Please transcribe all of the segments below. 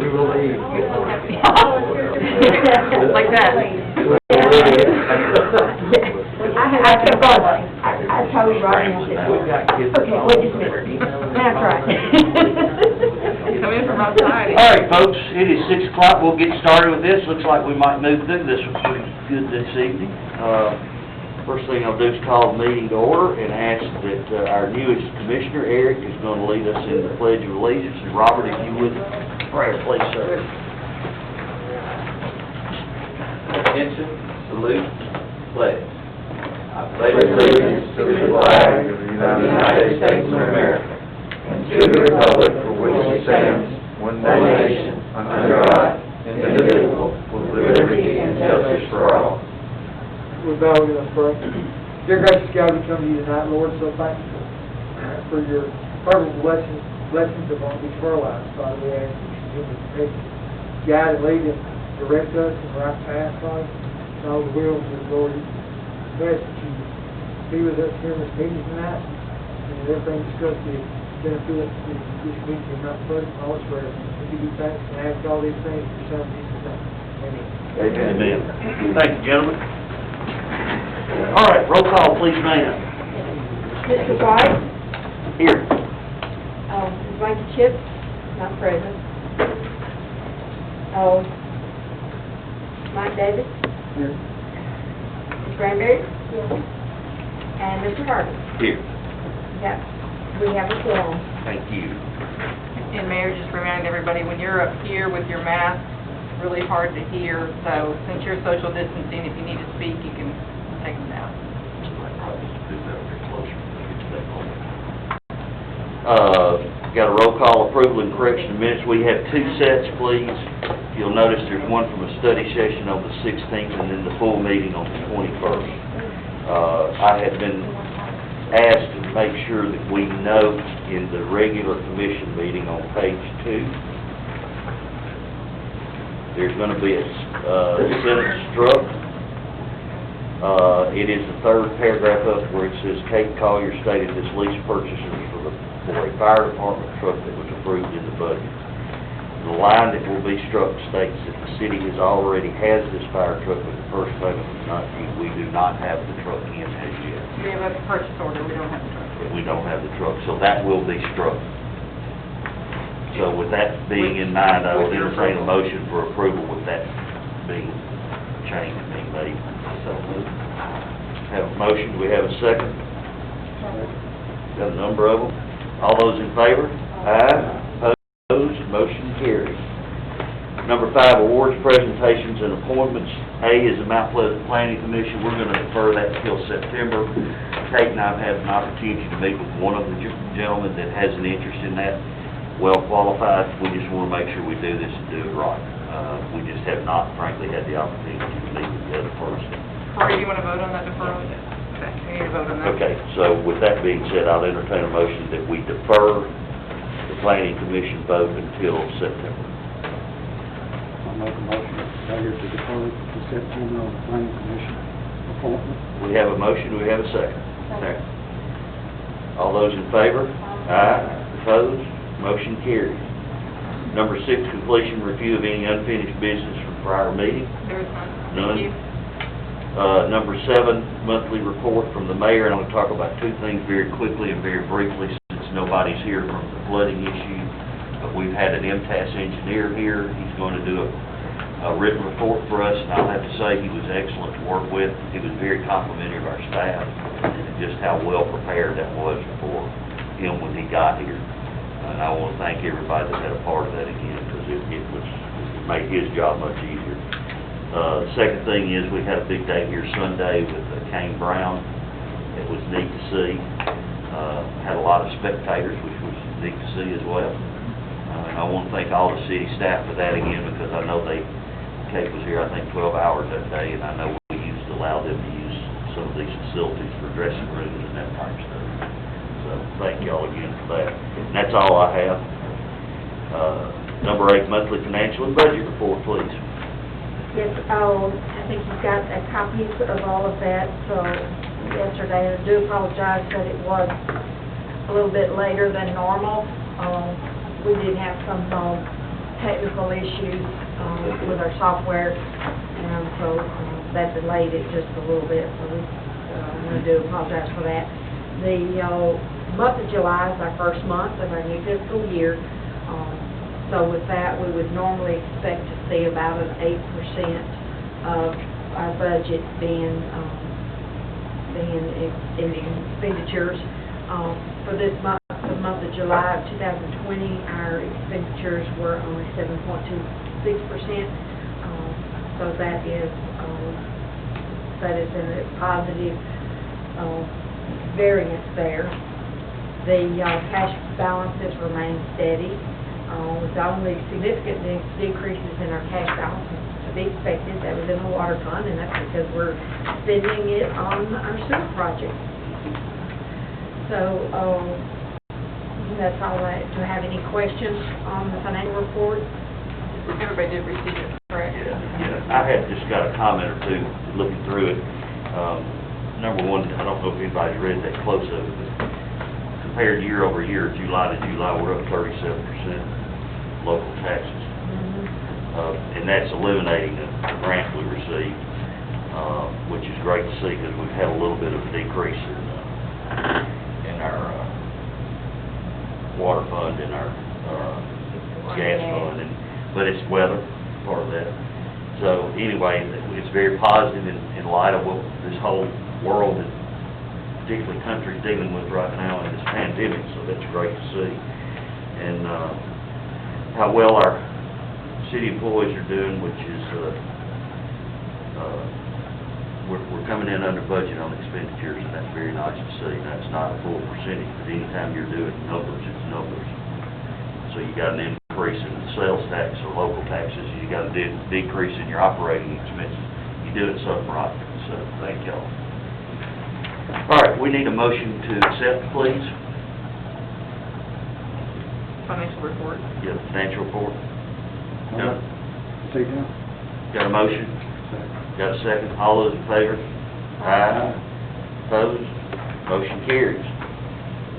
We will leave. Like that. I took on, I told Rodney, I said, okay, wait just a minute. That's right. Come in from outside. All right, folks, it is 6 o'clock. We'll get started with this. Looks like we might move through this one pretty good this evening. First thing I'll do is call the meeting to order and ask that our newest commissioner, Eric, is going to lead us in the Pledge of Allegiance. And Robert, if you would, prayer, please, sir. Attention, salute, pledge. I pledge allegiance to the flag of the United States of America and to the republic for which it stands, one nation, under God, indivisible, with liberty and justice for all. We're bowing in prayer. Dear gracious God, we come to you tonight, Lord, so thank you for your fervent blessings upon each of our lives. Father, we ask that you continue to guide and lead and direct us in the right path, Father, and all the will of the Lord. We ask that you be with us here in this meeting tonight, and that everything discussed will benefit this week and not put and all its forever. We give you thanks and ask all these things in your Son, Jesus' name. Amen. Amen. Thank you, gentlemen. All right, roll call, please, ma'am. Mr. White? Here. Ms. Blankenship? Not present. Mike Davis? Here. Ms. Granberry? Yes. And Mr. Harvey? Here. We have a quorum. Thank you. And Mayor, just remind everybody, when you're up here with your mask, it's really hard to hear, so since you're social distancing, if you need to speak, you can take them down. Got a roll call approval and correction of minutes. We have 2 sets, please. You'll notice there's one from a study session on the 16th and then the full meeting on the 21st. I have been asked to make sure that we note in the regular commission meeting on page 2, there's going to be a sentence struck. It is the 3rd paragraph up where it says, Kate Collier stated this lease purchase is for a fire department truck that was approved in the budget. The line that will be struck states that the city already has this fire truck, but the first payment was not due. We do not have the truck in as yet. We have a purchase order, we don't have the truck. We don't have the truck, so that will be struck. So with that being in mind, I would entertain a motion for approval with that being changed, being made. So have a motion, do we have a second? Got a number of them. All those in favor? Aye. Opposed? Motion carries. Number 5, awards, presentations, and appointments. A is the Mount Pleasant Planning Commission. We're going to defer that until September. Kate and I have had an opportunity to meet with one of the gentlemen that has an interest in that, well qualified. We just want to make sure we do this and do it right. We just have not, frankly, had the opportunity to meet with the other person. Corey, do you want to vote on that deferral? Okay, we need to vote on that. Okay, so with that being said, I'll entertain a motion that we defer the Planning Commission vote until September. I'll make a motion, failure to defer to September on the planning commission appointment. We have a motion, we have a second. Second. All those in favor? Aye. Opposed? Motion carries. Number 6, completion review of any unfinished business from prior meeting. There is none. None. Thank you. Number 7, monthly report from the mayor, and I'm going to talk about 2 things very quickly and very briefly since nobody's here from the flooding issue. But we've had an MTS engineer here. He's going to do a written report for us, and I'll have to say he was excellent to work with. He was very complimentary of our staff and just how well prepared that was for him when he got here. And I want to thank everybody that had a part of that again, because it made his job much easier. The second thing is we had a big day here Sunday with Kane Brown. It was neat to see. Had a lot of spectators, which was neat to see as well. And I want to thank all the city staff for that again, because I know Kate was here, I think, 12 hours that day, and I know we allowed them to use some of these facilities for dressing rooms and that type of stuff. So thank you all again for that. And that's all I have. Number 8, monthly financial and budget report, please. Yes, I think you've got a copy of all of that, so yesterday, I do apologize that it was a little bit later than normal. We did have some technical issues with our software, and so that delayed it just a little bit, so I do apologize for that. The month of July is our first month of our new fiscal year, so with that, we would normally expect to see about an 8% of our budget being in expenditures. For this month, the month of July of 2020, our expenditures were only 7.26%. So that is a positive variance there. The cash balances remain steady. The only significant decreases in our cash balances to be expected, that was in the water fund, and that's because we're spending it on our sewer project. So, that's all I, do you have any questions on the financial report? Everybody did receive it, correct? Yeah, I had just got a comment or two looking through it. Number one, I don't know if anybody's read that close of it, but compared year over year, July to July, we're up 37% local taxes. And that's eliminating the grant we received, which is great to see because we've had a little bit of a decrease in our water fund and our gas fund, but it's weather, part of that. So anyway, it's very positive in light of what this whole world, and particularly country, is dealing with right now in this pandemic, so that's great to see. And how well our city employees are doing, which is, we're coming in under budget on expenditures, and that's very nice to see. That's not a full percentage, but anytime you're doing numbers, it's numbers. So you got an increase in the sales tax or local taxes, you got a decrease in your operating expenses. You're doing something right, so thank y'all. All right, we need a motion to accept, please. Financial report. Yeah, the financial report. All right. Take down. Got a motion? Got a second? All those in favor? Aye. Opposed? Motion carries.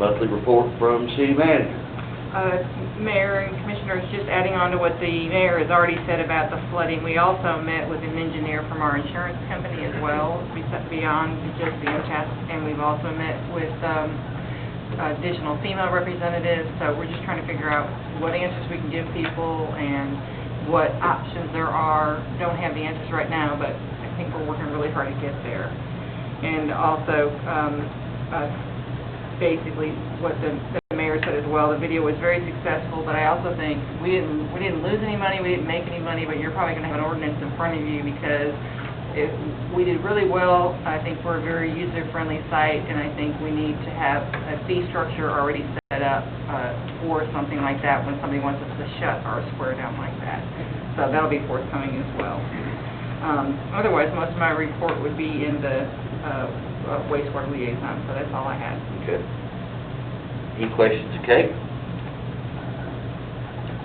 Monthly report from city manager. Mayor and Commissioners, just adding on to what the mayor has already said about the flooding, we also met with an engineer from our insurance company as well, beyond just the MTS, and we've also met with additional female representatives, so we're just trying to figure out what answers we can give people and what options there are. Don't have the answers right now, but I think we're working really hard to get there. And also, basically, what the mayor said as well, the video was very successful, but I also think we didn't lose any money, we didn't make any money, but you're probably going to have an ordinance in front of you because we did really well. I think we're a very user-friendly site, and I think we need to have a fee structure already set up for something like that when somebody wants us to shut our square down like that. So that'll be forthcoming as well. Otherwise, most of my report would be in the wastewater liaison, so that's all I had. Okay. Any questions of Kate?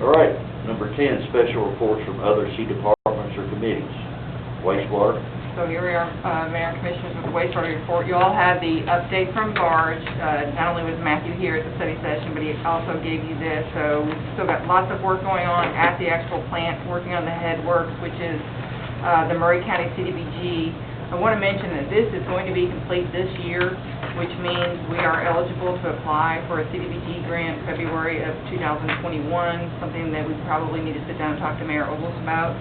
All right, number 10, special reports from other city departments or committees. Wastewater. So here we are, Mayor and Commissioners, with the wastewater report. You all have the update from Barge. Not only was Matthew here at the study session, but he also gave you this. So we've still got lots of work going on at the actual plant, working on the headworks, which is the Murray County CDBG. I want to mention that this is going to be complete this year, which means we are eligible to apply for a CDBG grant February of 2021, something that we probably need to sit down and talk to Mayor Ogles about.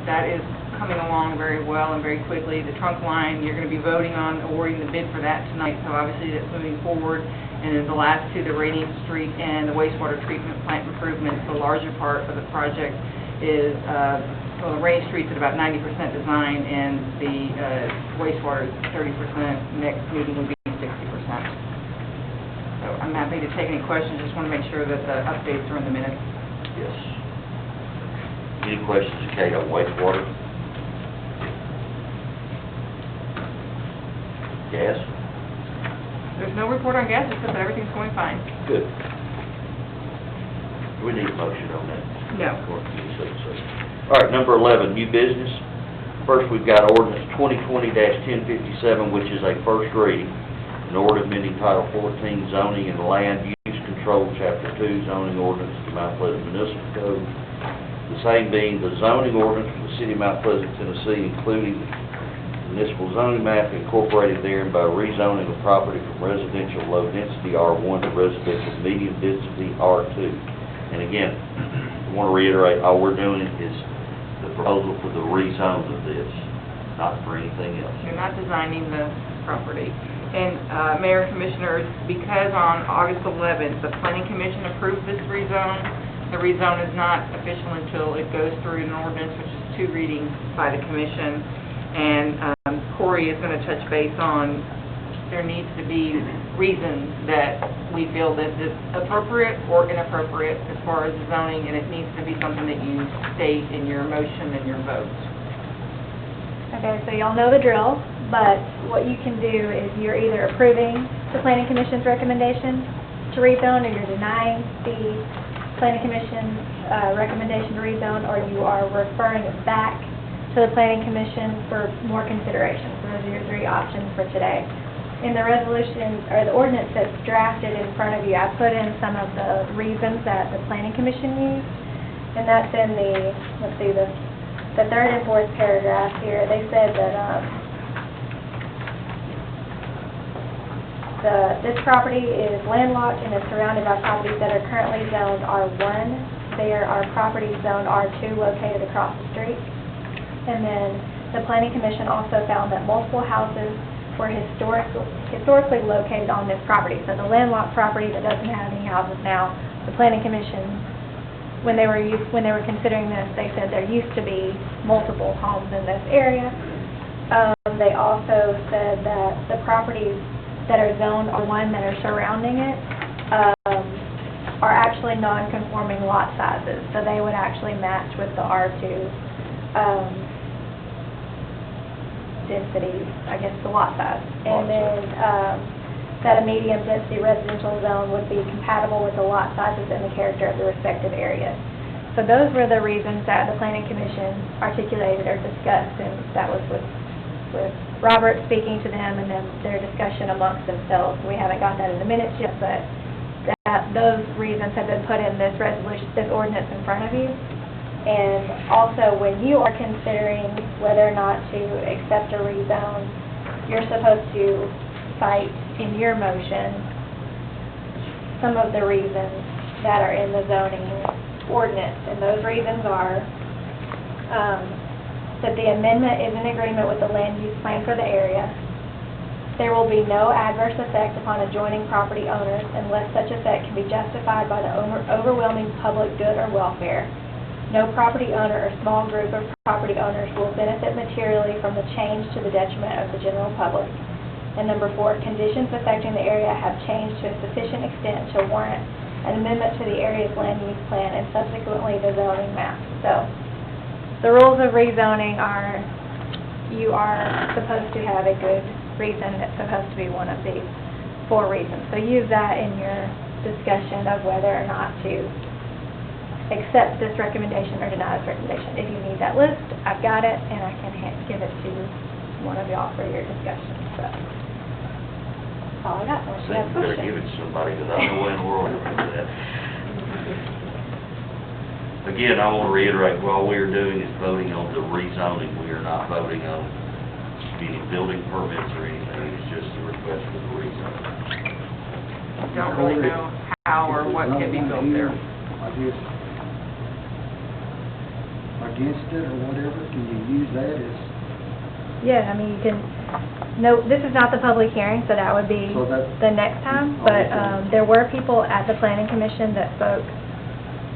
That is coming along very well and very quickly. The trunk line, you're going to be voting on awarding the bid for that tonight, so obviously that's moving forward. And then the last two, the Rainy Street and the wastewater treatment plant improvements, the larger part of the project is, well, the Rainy Street's at about 90% design, and the wastewater is 30%. Next meeting would be 60%. So I'm happy to take any questions. Just want to make sure that the updates are in the minutes. Yes. Any questions, Kate, on wastewater? Gas? There's no report on gas, except that everything's going fine. Good. Do we need a motion on that? No. All right, number 11, new business. First, we've got ordinance 2020-1057, which is a first reading. An order amending Title 14 zoning and land use control, Chapter 2 zoning ordinance of the Mount Pleasant Municipal Code The same being the zoning ordinance for the city of Mount Pleasant, Tennessee, including municipal zoning map incorporated therein by rezoning of property from residential low density R1 to residential medium density R2. And again, I want to reiterate, all we're doing is the proposal for the rezone of this, not for anything else. You're not designing the property. And, Mayor and Commissioners, because on August 11th, the Planning Commission approved this rezone, the rezone is not official until it goes through an ordinance, which is 2 readings by the commission. And Corey is going to touch base on, there needs to be reasons that we feel this is appropriate or inappropriate as far as zoning, and it needs to be something that you state in your motion and your vote. Okay, so y'all know the drill, but what you can do is you're either approving the Planning Commission's recommendation to rezone, or you're denying the Planning Commission's recommendation to rezone, or you are referring it back to the Planning Commission for more consideration. So those are your 3 options for today. In the resolution, or the ordinance that's drafted in front of you, I put in some of the reasons that the Planning Commission used, and that's in the, let's see, the 3rd and 4th paragraph here. They said that this property is landlocked and is surrounded by properties that are currently zoned R1. There are properties zoned R2 located across the street. And then the Planning Commission also found that multiple houses were historically located on this property. So the landlocked property that doesn't have any houses now, the Planning Commission, when they were considering this, they said there used to be multiple homes in this area. They also said that the properties that are zoned R1 that are surrounding it are actually non-conforming lot sizes, so they would actually match with the R2 density, I guess, the lot size. And then that a medium density residential zone would be compatible with the lot sizes and the character of the respective areas. So those were the reasons that the Planning Commission articulated or discussed, and that was with Robert speaking to them and then their discussion amongst themselves. We haven't got that in the minutes yet, but those reasons have been put in this resolution, this ordinance in front of you. And also, when you are considering whether or not to accept a rezone, you're supposed to cite in your motion some of the reasons that are in the zoning ordinance. And those reasons are that the amendment is in agreement with the land use plan for the area. There will be no adverse effect upon adjoining property owners unless such effect can be justified by the overwhelming public good or welfare. No property owner or small group of property owners will benefit materially from the change to the detriment of the general public. And number 4, conditions affecting the area have changed to a sufficient extent to warrant an amendment to the area's land use plan and subsequently the zoning map. So, the rules of rezoning are, you are supposed to have a good reason. It's supposed to be one of these 4 reasons. So use that in your discussion of whether or not to accept this recommendation or deny this recommendation. If you need that list, I've got it, and I can give it to one of y'all for your discussion. So, that's all I got. I Unless you think have we better questions. give it to somebody, because I know in the world to remember that. Again, I want to reiterate, all we're doing is voting on the rezoning. We are not voting on any building permits or anything. It's just a request for the rezoning. Don't really know how or what can be built there. I guess, against it or whatever, can you use that as, Yeah, I mean, you can, no, this is not the public hearing, so that would be So that- the next time. But there were people at the Planning Commission that spoke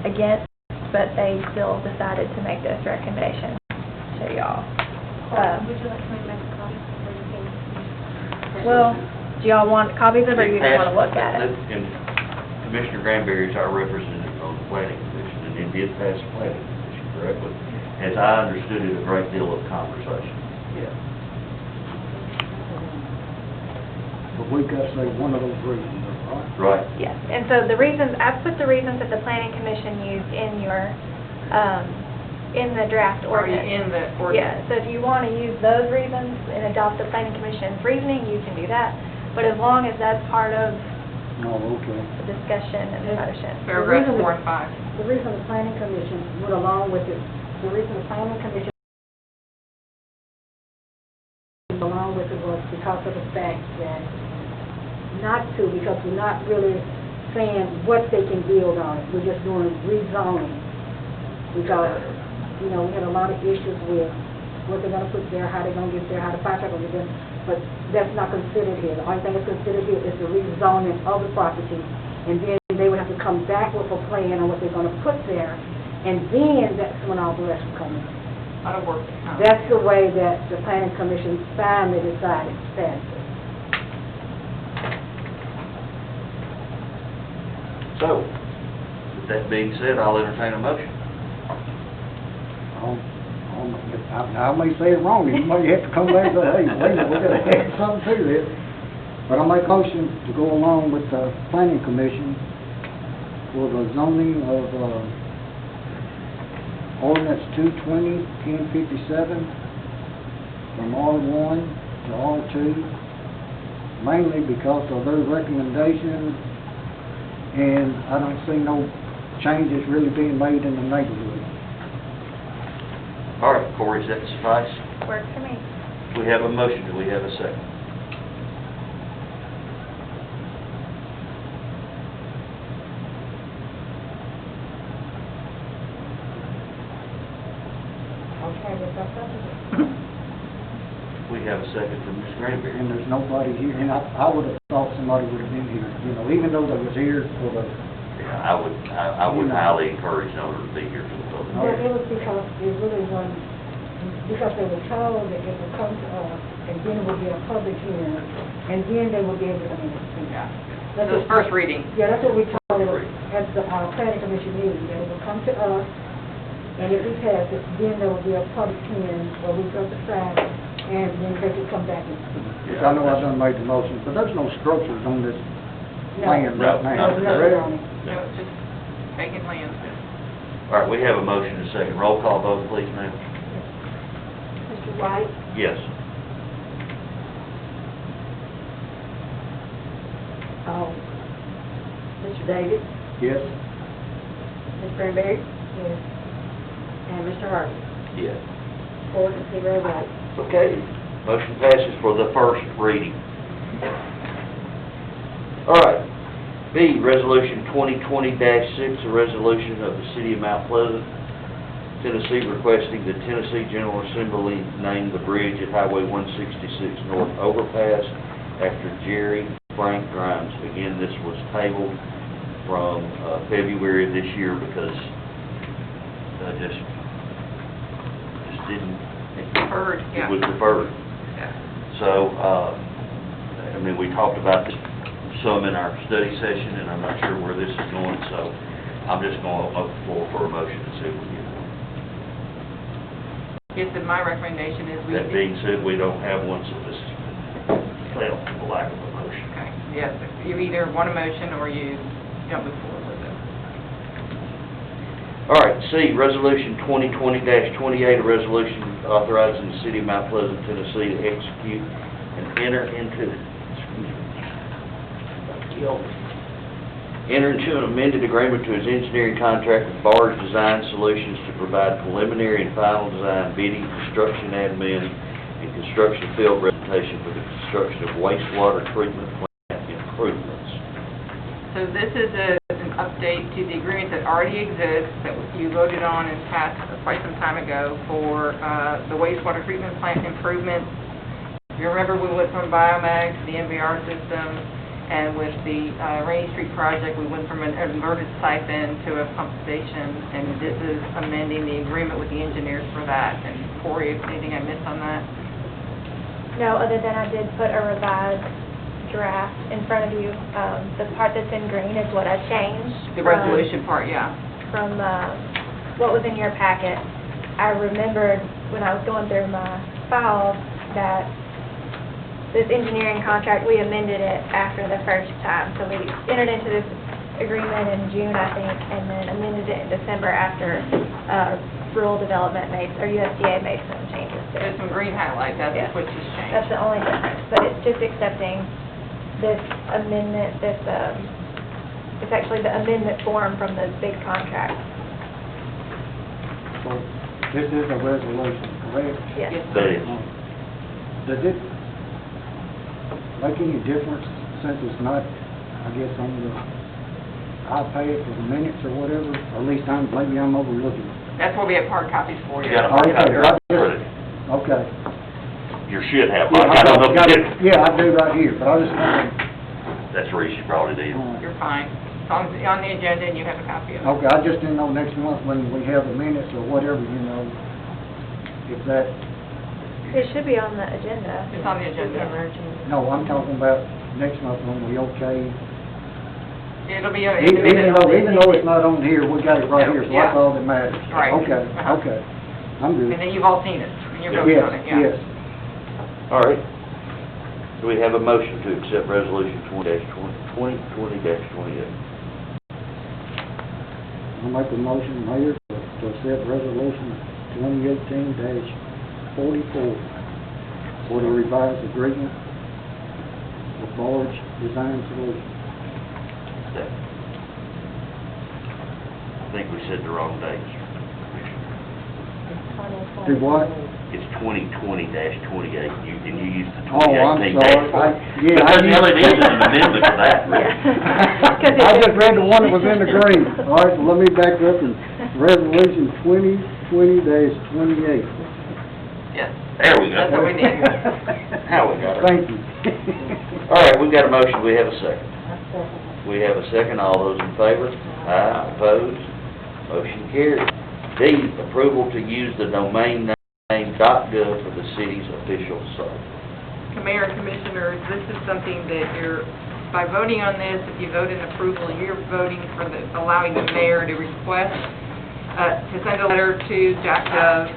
against, but they still decided to make this recommendation to y'all. Would you like to make a copy? Well, do y'all want copies of it, or you just want to look at it? And Commissioner Granberry is our representative on the planning commission, and it did pass the planning commission, correctly? As I understood it, a great deal of conversation. Yeah. but we've got to say one of those reasons, right? Right. Yes, and so the reasons, I've put the reasons that the Planning Commission used in your, in the draft Already ordinance. in the Yeah, ordinance. so if you want to use those reasons and adopt the Planning Commission's reasoning, you can do that. But as long as that's part of No, okay. the discussion and the motion. Paragraphs 4 and 5. The reason the planning commission went along with it, the reason the planning commission went along with it was because of the fact that, because we're not really saying what they can build on it. We're just doing rezoning. Because, we had a lot of issues with what they're gonna put there, how they're gonna get there, how the fire truck gonna get there, but that's not considered here. The only thing that's considered here is the rezoning of the property, and then they would have to come back with a plan on what they're gonna put there, and then that's when all the rest will come in. That'll work. That's the way that the planning commission finally decided to pass it. So, with that being said, I'll entertain a motion. I may say it wrong, you may have to come back and say, hey, wait a minute, we're gonna add something to this. But I make motion to go along with the planning commission for the zoning of, ordinance 220-1057 from R1 to R2, mainly because of their recommendation, and I don't see no changes really being made in the neighborhood. All right, Corey, does that suffice? Works for me. We have a motion, do we have a second? Okay, that's up. We have a second from Ms. Granberry. And there's nobody here, and I would have thought somebody would have been here, even though they was here for the, Yeah, I would highly encourage the owner to be here for the public. Well, it was because it really wasn't, because they were told that it would come to us, and then it would be a public hearing, and then they would be able to, Yeah. That's This is what- first reading. Yeah, that's what we told them at the planning commission meeting, that it would come to us, and if we pass it, then there will be a public hearing where we go decide, and then they could come back and speak. I know I done made the motion, but there's no structures on this plan No, right now. not There's nothing on it. No, it's just vacant land. All right, we have a motion and a second. Roll call vote, please, ma'am. Mr. White, Yes. Mr. Davis, Yes, Ms. Cranberry? Yes. And Mr. Harvey? Yes. 4-0 vote. Okay. Motion passes for the first reading. All right. B, Resolution 2020-6, a resolution of the City of Mount Pleasant, Tennessee, requesting the Tennessee General Assembly name the bridge at Highway 166 North Overpass after Jerry Frank Grimes. Again, this was tabled from February of this year because just didn't. Deferred, yeah. It was deferred. Yeah. So, we talked about this some in our study session, and I'm not sure where this is going, so I'm just going to open the floor for a motion to see if we get one. Yes, and my recommendation is we... That being said, we don't have one, so this is failed for the lack of a motion. Okay, yes, you either want a motion or you don't move forward with it. All right, C, Resolution 2020-28, a resolution authorizing the City of Mount Pleasant, Tennessee to execute and enter into an amended agreement to his engineering contract with Barge Design Solutions to provide preliminary and final design, bidding, construction admin, and construction field representation for the construction of wastewater treatment plant improvements. So this is an update to the agreement that already exists, that you voted on and passed quite some time ago for the wastewater treatment plant improvements. If you remember, we went from Biomag to the MVR system, and with the Rainy Street project, we went from an inverted siphon to a pump station, and this is amending the agreement with the engineers for that. And Corey, anything I missed on that? No, other than I did put a revised draft in front of you. The part that's in green is what I changed. The resolution part, yeah. From what was in your packet. I remembered when I was going through my files that this engineering contract, we amended it after the first time. So we entered into this agreement in June, I think, and then amended it in December after rural development or USDA made some changes to it. There's some green highlights, that's Yeah. what just changed. That's the only difference, but it's just accepting this amendment, it's actually the amendment form from the big contract. So this is a resolution, correct? Yes. That is. Does it make any difference since it's not, I guess, on the iPad for the minutes or whatever? Or at least maybe I'm overlooking it. That's where we have hard copies for you. You got a hard Okay, copy right I in front of just- you. Okay. You should have, Yeah, I don't know if got you it. did. Yeah, I do right here, but I just wanted, That's the reason you brought it in. You're fine. It's on the agenda and you have a copy of it. okay, I just didn't know next month when we have the minutes or whatever, if that, It should be on the agenda. It's on the agenda. no, I'm talking about next month when we okay. It'll be in the Even minutes. even though it's not on here, we got it right here, so that's Yeah. all that matters. Right. Okay, Uh-huh. okay, I'm good. And then you've all seen it, and you're voting on it, yeah. Yes, yes. All right. Do we have a motion to accept resolution 2020-28? I'll make a motion, Mayor, to accept resolution 2018-44 for the revised agreement with Barge Design Solutions. I think we said the wrong dates. Do what? It's 2020-28, and you used the Oh, I'm 2018-4. sorry. Yeah, But I there really is an amendment to that. I just read the one that was in the green. All right, so let me back up and resolution 2020-28. Yes. There we go. That's what we need. Now we got it. Thank you. All right, we've got a motion, we have a second. We have a second, all those in favor? Aye, opposed? Motion carried. D, approval to use the domain name .gov for the city's official site. Mayor and Commissioners, this is something that by voting on this, if you vote in approval, you're voting for allowing the mayor to request, to send a letter to .gov.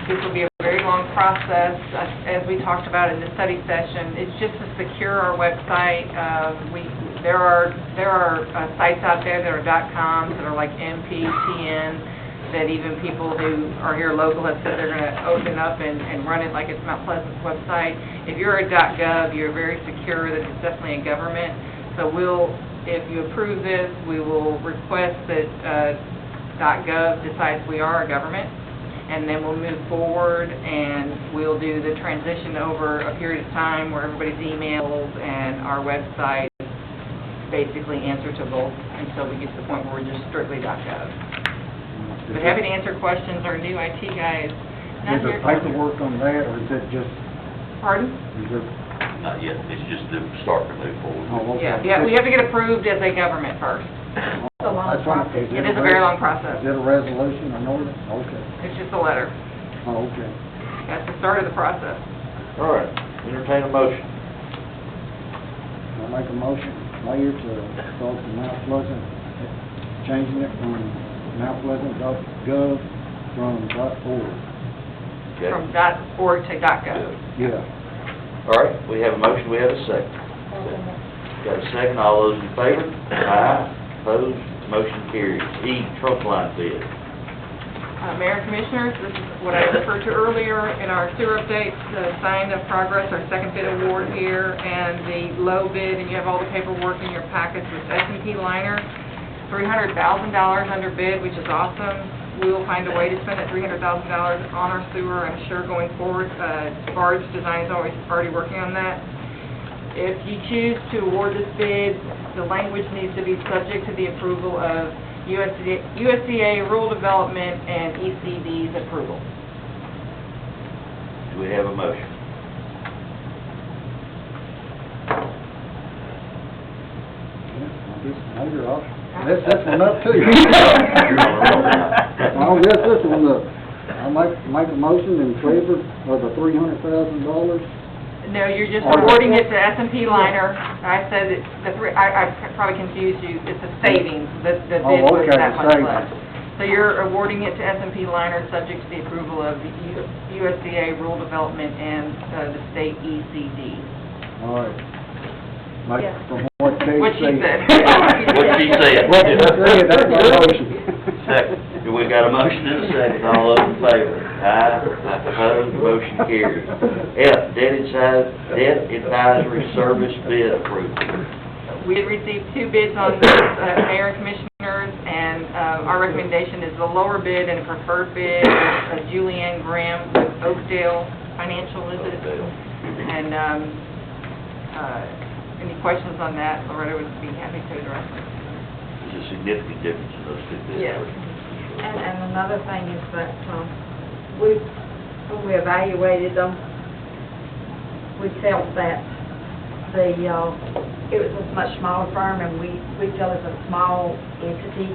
This will be a very long process, as we talked about in the study session. It's just to secure our website. There are sites out there that are .coms, that are like NPTN, that even people who are here local have said they're going to open up and run it like it's Mount Pleasant's website. If you're a .gov, you're very secure that it's definitely a government. So if you approve this, we will request that .gov decides we are a government, and then we'll move forward and we'll do the transition over a period of time where everybody's emails and our website basically answer to both until we get to the point where we're just strictly .gov. But happy to answer questions. Our new IT guy is not Is there here. paperwork on that, or is it just, Pardon? is there, Not yet, it's just the start to move forward. oh, okay. Yeah, we have to get approved as a government first. That's fine. It is a very long process. Is it a resolution or an ordinance? Okay, It's just a letter. oh, okay. That's the start of the process. All right, entertain a motion. I'll make a motion, Mayor, to start the Mount Pleasant, changing it from mountpleasant.gov from .org. Okay. From .org to .gov. Yeah. All right, we have a motion, we have a second. Got a second, all those in favor? Aye, opposed, motion carries. E, trunk line bid. Mayor and Commissioners, this is what I referred to earlier in our sewer updates, the sign of progress, our second bid award here, and the low bid, and you have all the paperwork in your packets with S&P Liner, $300,000 under bid, which is awesome. We will find a way to spend that $300,000 on our sewer, I'm sure, going forward. Barge Design is already working on that. If you choose to award this bid, the language needs to be subject to the approval of USDA Rural Development and ECD's approval. Do we have a motion? Maybe I'll mess this one up too. You're on the roll now. I'll mess this one up. I'll make a motion in favor of the $300,000. No, you're just Or- awarding it to S&P Liner. I said it, I probably confused you, it's a savings, the bid Oh, was okay, that much savings. less. So you're awarding it to S&P Liner, subject to the approval of the USDA Rural Development and the state ECD. All right. Like, Yeah. from what Kate What she said. What she said. What she said, that's my motion. Second. We got a motion and a second, all those in favor? Opposed, motion carries. F, debt advisory service bid approval. We had received 2 bids on this, Mayor and Commissioners, and our recommendation is the lower bid and a preferred bid, Julianne Graham with Oakdale Financial, is it? And any questions on that, Loretta would be happy to address them. There's a significant difference in those two bids. Yes. And another thing is that, when we evaluated them, we felt that it was a much smaller firm, and we feel as a small entity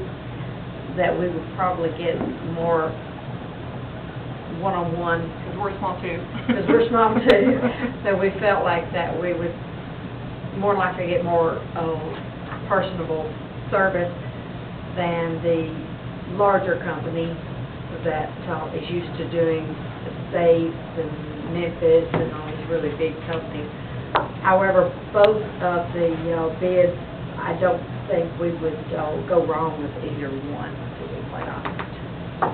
that we would probably get more one-on-one. Because we're small too. Because we're small too, so we felt like that we would more likely get more personable service than the larger company that is used to doing the States and Memphis and all these really big companies. However, both of the bids, I don't think we would go wrong with either one, to be quite honest.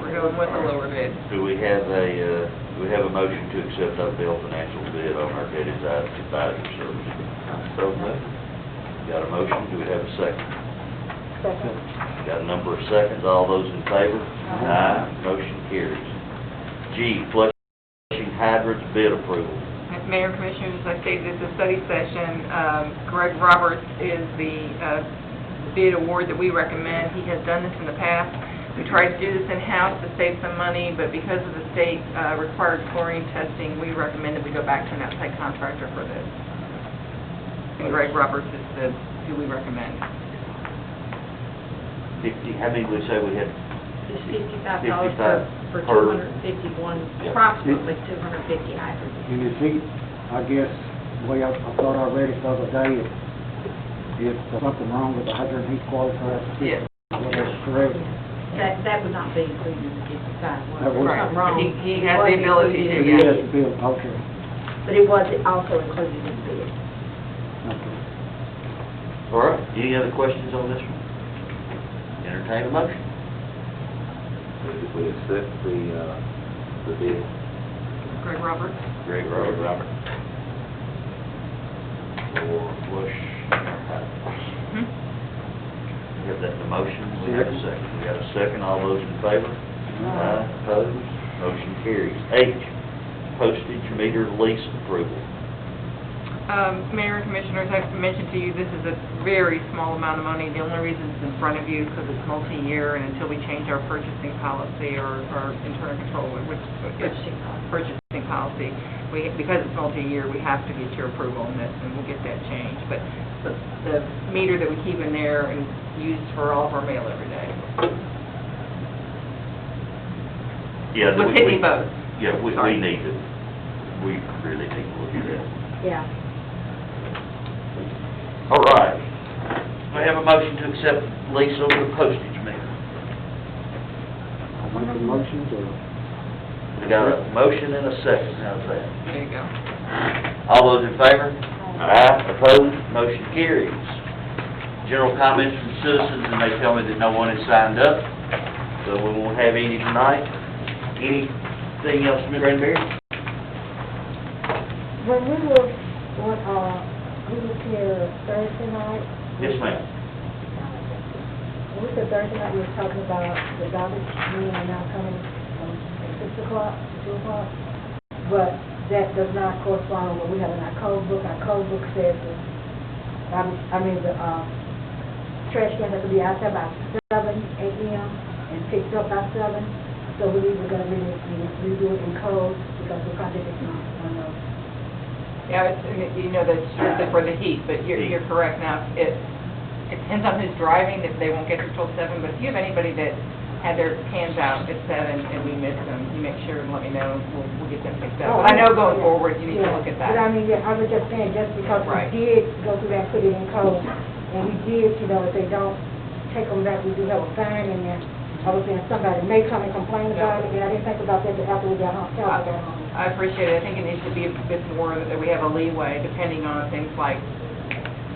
We're going with the lower bid. Do we have a motion to accept Oakdale Financial bid on our debt advisory service? So moved. Got a motion, do we have a second? Second. Got a number of seconds, all those in favor? Aye. Motion carries. G, flushing hydrants bid approval. Mayor and Commissioners, as I stated at the study session, Greg Roberts is the bid award that we recommend. He has done this in the past. We tried to do this in-house to save some money, but because of the state required chlorine testing, we recommend that we go back to an outside contractor for this. And Greg Roberts is who we recommend. 50, how many would say we had? It's $55 for 251, approximately 250 hydrants. And is he, I guess, the way I thought I read it the other day, if something wrong with the hydrant, he's qualified to fix Yes. it. Well, that's correct. That would not be included in the 55. That would- Something wrong. He has the ability to, It He was has to build, okay, But it was also included in the bid. okay. All right, any other questions on this one? Entertain a motion. We accept the bid. Greg Roberts. Greg Robert. For flush. Hmm? We have that in the motion, we have a second. We got a second, all those in favor? Aye. Opposed? Motion carries. H, postage meter lease approval. Mayor and Commissioners, I've mentioned to you, this is a very small amount of money. The only reason it's in front of you is because it's multi-year, and until we change our purchasing policy or internal control, which is purchasing policy, because it's multi-year, we have to get your approval on this, and we'll get that changed. But the meter that we keep in there and use for all of our mail every day. Yeah, With Pitney Bowes. Yeah, we Sorry. need to, we really need to look at that. Yeah. All right. We have a motion to accept lease over the postage meter. I'll make a motion to, We got a motion and a second, how's that? There you go. All those in favor? Aye. Opposed? Motion carries. General comments from citizens, and they tell me that no one has signed up, so we won't have any tonight. Anything else, Ms. Granberry? When we were here Thursday night. Yes, ma'am. When we said Thursday night, we were talking about the garbage men are now coming at 6 o'clock, 2 o'clock. But that does not correspond with what we have in our code book. Our code book says that, the trash cans have to be out there by 7 a.m. and picked up by 7. So we were going to redo it in code because we're contradicting one of those. Yeah, it's, that's strictly for the heat, but you're correct now. It depends on who's driving, if they won't get there till 7, but if you have anybody that had their cans out at 7 and we missed them, you make sure and let me know, we'll get them picked up. But I know going forward, you need to look at But I that. mean, I was just saying, just because Right. we did go through that, put it in code, and we did, if they don't take them back, we do have a fine in there. I was saying somebody may come and complain about it, and I didn't think about that until after we got home, I appreciate it. I think it needs to be a bit more, that we have a leeway depending on things like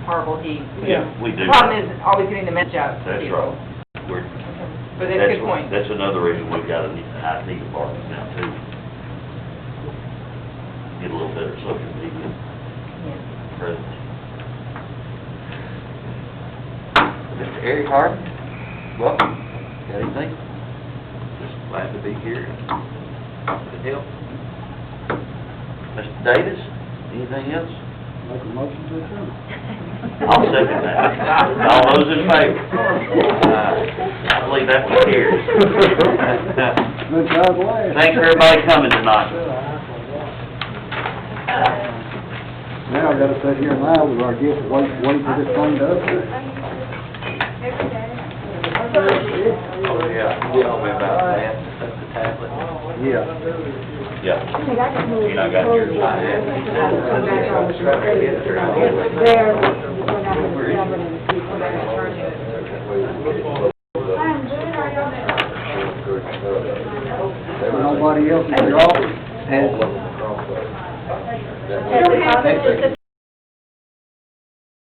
horrible heat. Yeah, we do. The problem is always getting the message out to That's people. right. But that's a good point. That's another reason we've got an IT department now too. Get a little better social media presence. Mr. Eric Harvey, welcome. Got anything? Just glad to be here. Good help. Mr. Davis, anything else? Make a motion to adjourn. I'll second that. All those in favor? I believe that one carries. Good job, lad. Thanks for everybody coming tonight. Now I've got to sit here now with our guests, wait for this thing to update. Oh, yeah, tell me about that, that's the tablet. Yeah. Yeah. You know, I got yours. There, we're not going to cover it in the Nobody else in your office has Just a